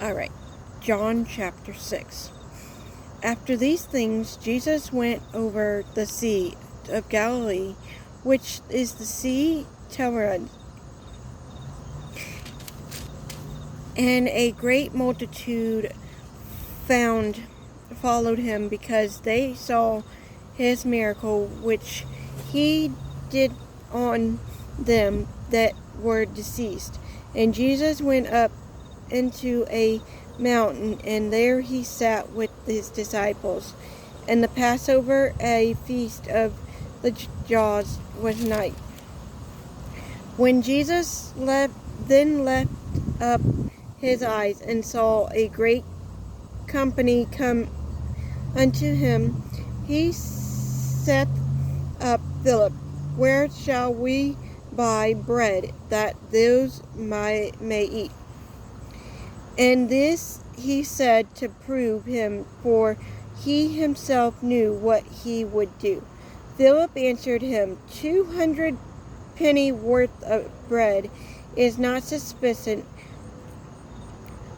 Alright, John chapter 6. After these things, Jesus went over the Sea of Galilee, which is the Sea Tiberia, and a great multitude followed him, because they saw his miracle which he did on them that were deceased. And Jesus went up into a mountain, and there he sat with his disciples. And the Passover, a feast of the Jews, was night. When Jesus left up his eyes and saw a great company come unto him, he saith up Philip, Where shall we buy bread that those may eat? And this he said to prove him, for he himself knew what he would do. Philip answered him, 200 penny worth of bread is not sufficient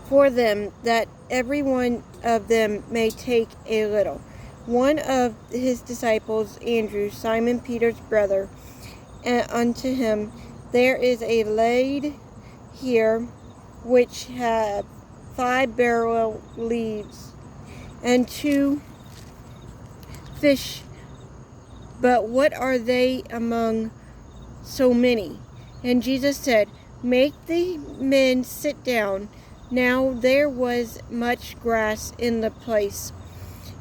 for them, that every one of them may take a little. One of his disciples, Andrew, Simon Peter's brother, unto him, There is a lad here which have 5 barley leaves and 2 fish, but what are they among so many? And Jesus said, Make the men sit down. Now there was much grass in the place.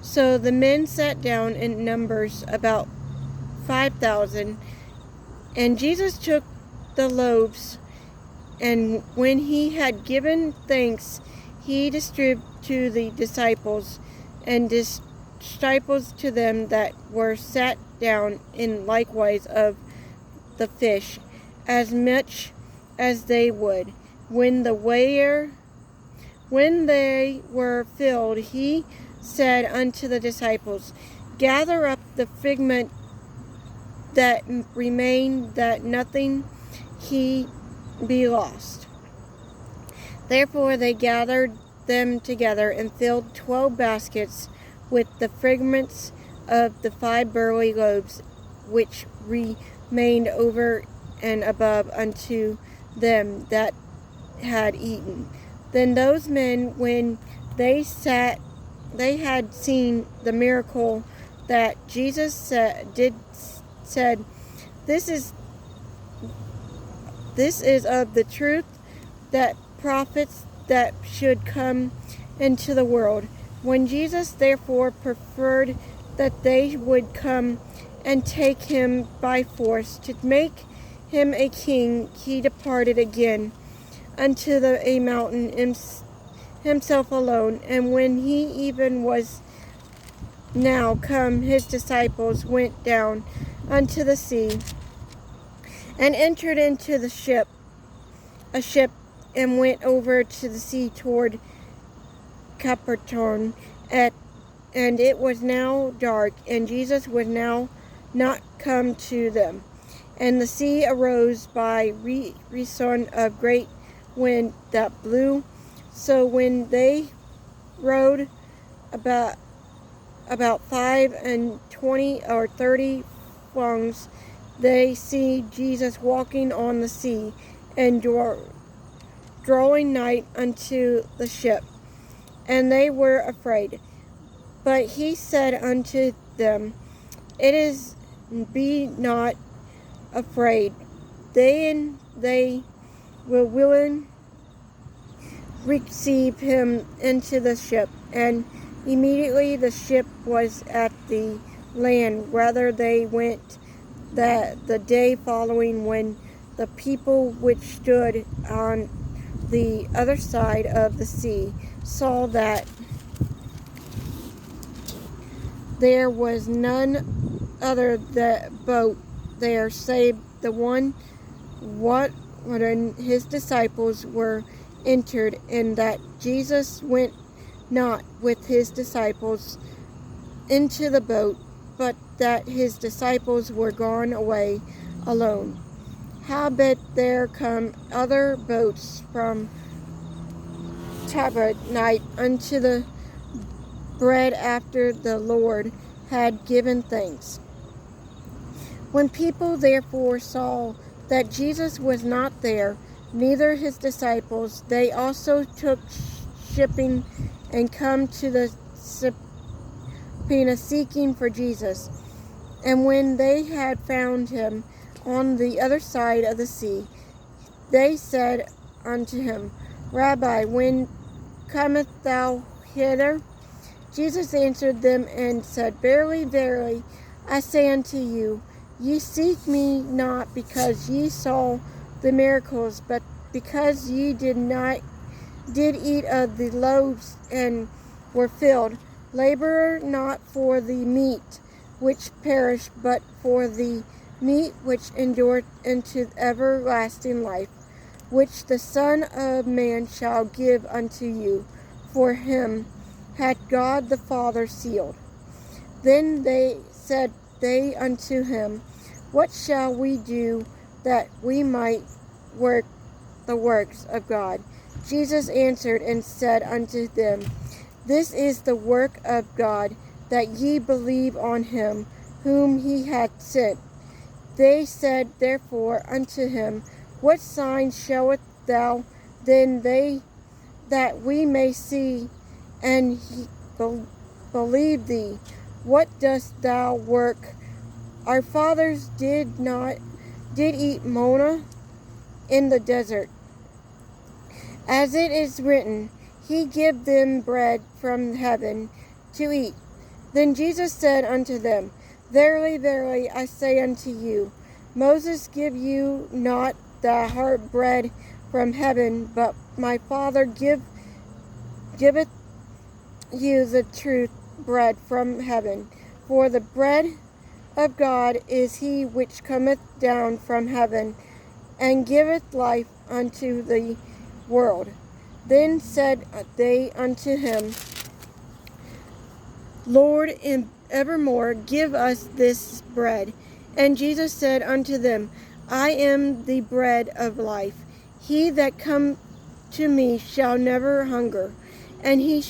So the men sat down in numbers about 5,000. And Jesus took the loaves, and when he had given thanks, he distributed to the disciples, and disciples to them that were sat down, in likewise of the fish, as much as they would. When they were filled, he said unto the disciples, Gather up the fragment that remain, that nothing he be lost. Therefore they gathered them together, and filled 12 baskets with the fragments of the 5 barley loaves, which remained over and above unto them that had eaten. Then those men, when they had seen the miracle that Jesus said, This is of the truth that prophets that should come into the world. When Jesus therefore preferred that they would come and take him by force to make him a king, he departed again unto a mountain himself alone. And when he even was now come, his disciples went down unto the sea, and entered into a ship, and went over to the sea toward Capernaum. And it was now dark, and Jesus was now not come to them. And the sea arose by reason of great wind that blew. So when they rowed about 25 or 30 furlongs, they see Jesus walking on the sea, and drawing nigh unto the ship, and they were afraid. But he said unto them, Be not afraid. Then they will willingly receive him into the ship, and immediately the ship was at the land. Rather they went the day following, when the people which stood on the other side of the sea saw that there was none other boat there save the one wherein his disciples were entered, and that Jesus went not with his disciples into the boat, but that his disciples were gone away alone. Howbeit there come other boats from tabernacle unto the bread after the Lord had given thanks. When people therefore saw that Jesus was not there, neither his disciples, they also took shipping and come to the Salmona seeking for Jesus. And when they had found him on the other side of the sea, they said unto him, Rabbi, when comest thou hither? Jesus answered them and said, Verily, verily, I say unto you, ye seek me not because ye saw the miracles, but because ye did eat of the loaves and were filled. Labor not for the meat which perish, but for the meat which endureth unto everlasting life, which the Son of Man shall give unto you. For him hath God the Father sealed. Then said they unto him, What shall we do that we might work the works of God? Jesus answered and said unto them, This is the work of God, that ye believe on him whom he hath sent. They said therefore unto him, What sign showest thou then that we may see and believe thee? What dost thou work? Our fathers did eat manna in the desert. As it is written, He gave them bread from heaven to eat. Then Jesus said unto them, Verily, verily, I say unto you, Moses gave you not the hard bread from heaven, but my Father giveth you the true bread from heaven. For the bread of God is he which cometh down from heaven, and giveth life unto the world. Then said they unto him, Lord, and evermore give us this bread. And Jesus said unto them, I am the bread of life. He that come to me shall never hunger, and he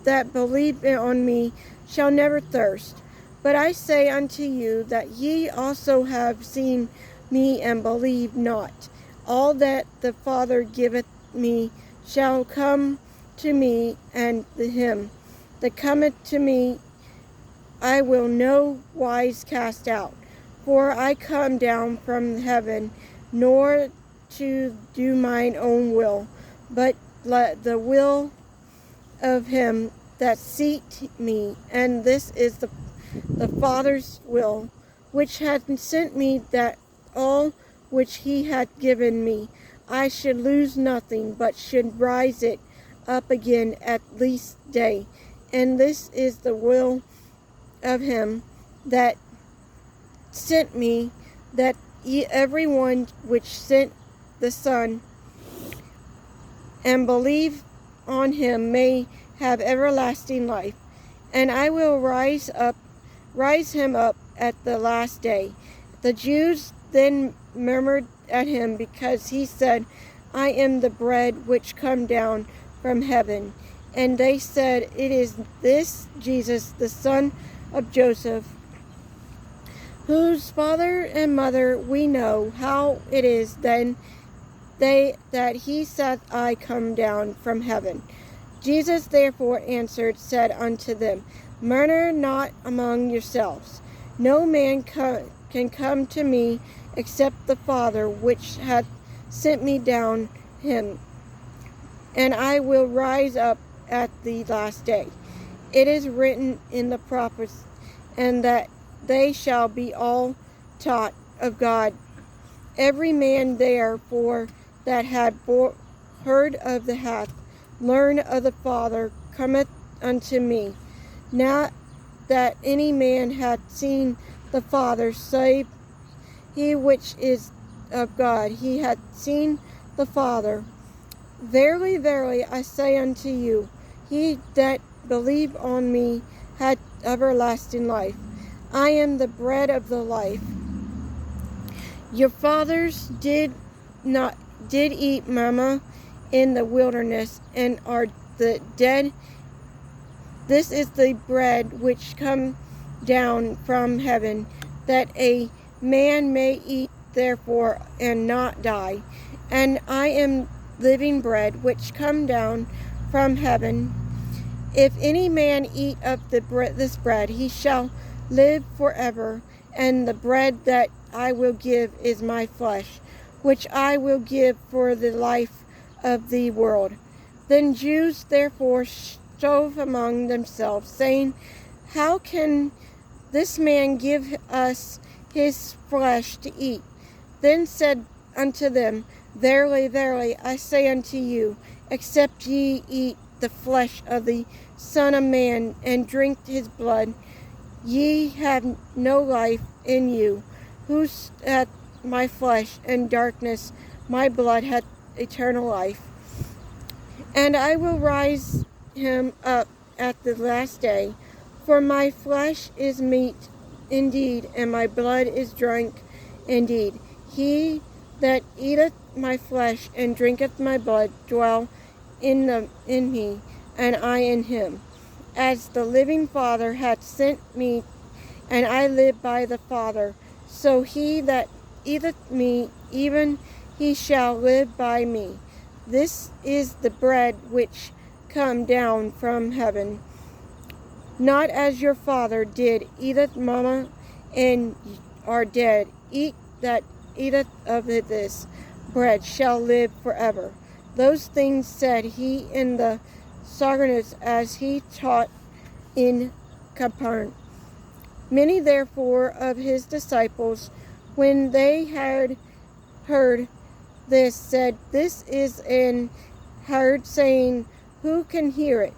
that believe on me shall never thirst. But I say unto you that ye also have seen me and believe not. All that the Father giveth me shall come to me, and him that cometh to me I will no wise cast out. For I come down from heaven, nor to do mine own will, but let the will of him that sent me. And this is the Father's will, which hath sent me, that all which he hath given me, I should lose nothing, but should rise it up again at least day. And this is the will of him that sent me, that every one which sent the Son and believe on him may have everlasting life. And I will rise him up at the last day. The Jews then murmured at him, because he said, I am the bread which come down from heaven. And they said, It is this Jesus, the son of Joseph, whose father and mother we know. How it is then that he saith, I come down from heaven. Jesus therefore answered, said unto them, Murmur not among yourselves. No man can come to me except the Father which hath sent me down him, and I will rise up at the last day. It is written in the prophets, and that they shall be all taught of God. Every man therefore that had heard of the hath learned of the Father cometh unto me. Not that any man hath seen the Father, save he which is of God, he hath seen the Father. Verily, verily, I say unto you, he that believe on me hath everlasting life. I am the bread of the life. Your fathers did eat manna in the wilderness, and are the dead. This is the bread which come down from heaven, that a man may eat therefore and not die. And I am living bread which come down from heaven. If any man eat of this bread, he shall live forever. And the bread that I will give is my flesh, which I will give for the life of the world. Then Jews therefore strove among themselves, saying, How can this man give us his flesh to eat? Then said unto them, Verily, verily, I say unto you, except ye eat the flesh of the Son of Man, and drink his blood, ye have no life in you. Who hath my flesh and darkness, my blood hath eternal life. And I will rise him up at the last day. For my flesh is meat indeed, and my blood is drink indeed. He that eateth my flesh and drinketh my blood dwell in me, and I in him. As the living Father hath sent me, and I live by the Father, so he that eateth me, even he shall live by me. This is the bread which come down from heaven, not as your father did, eateth manna, and are dead. Eat that eateth of this bread shall live forever. Those things said he in the synagogue as he taught in Capernaum. Many therefore of his disciples, when they had heard this, said, This is an hard saying, who can hear it?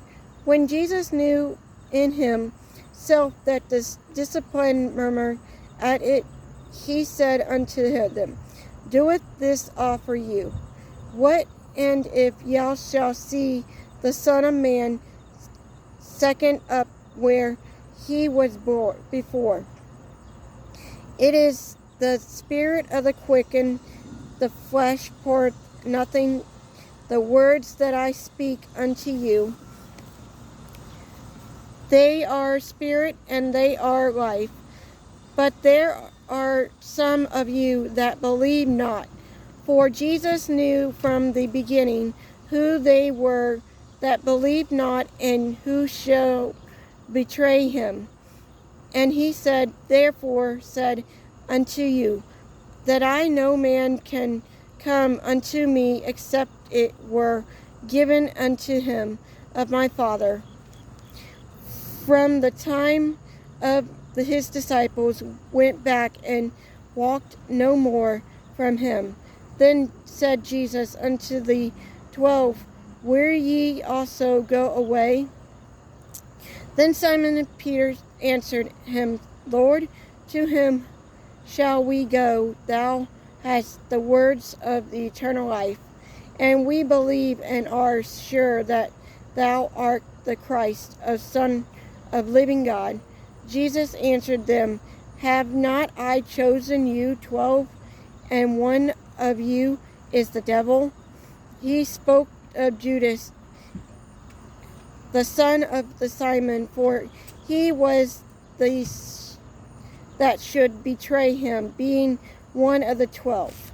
When Jesus knew in himself that the discipline murmured at it, he said unto them, Doeth this offer you? What and if ye shall see the Son of Man second up where he was before? It is the spirit of the quicken, the flesh poureth nothing. The words that I speak unto you, they are spirit and they are life. But there are some of you that believe not. For Jesus knew from the beginning who they were that believed not, and who shall betray him. And he said, Therefore said unto you, that I no man can come unto me, except it were given unto him of my Father. From the time of his disciples went back and walked no more from him. Then said Jesus unto the 12, Will ye also go away? Then Simon Peter answered him, Lord, to whom shall we go? Thou hast the words of the eternal life, and we believe and are sure that thou art the Christ, a Son of living God. Jesus answered them, Have not I chosen you 12, and one of you is the devil? He spoke of Judas, the son of the Simon, for he was that should betray him, being one of the 12.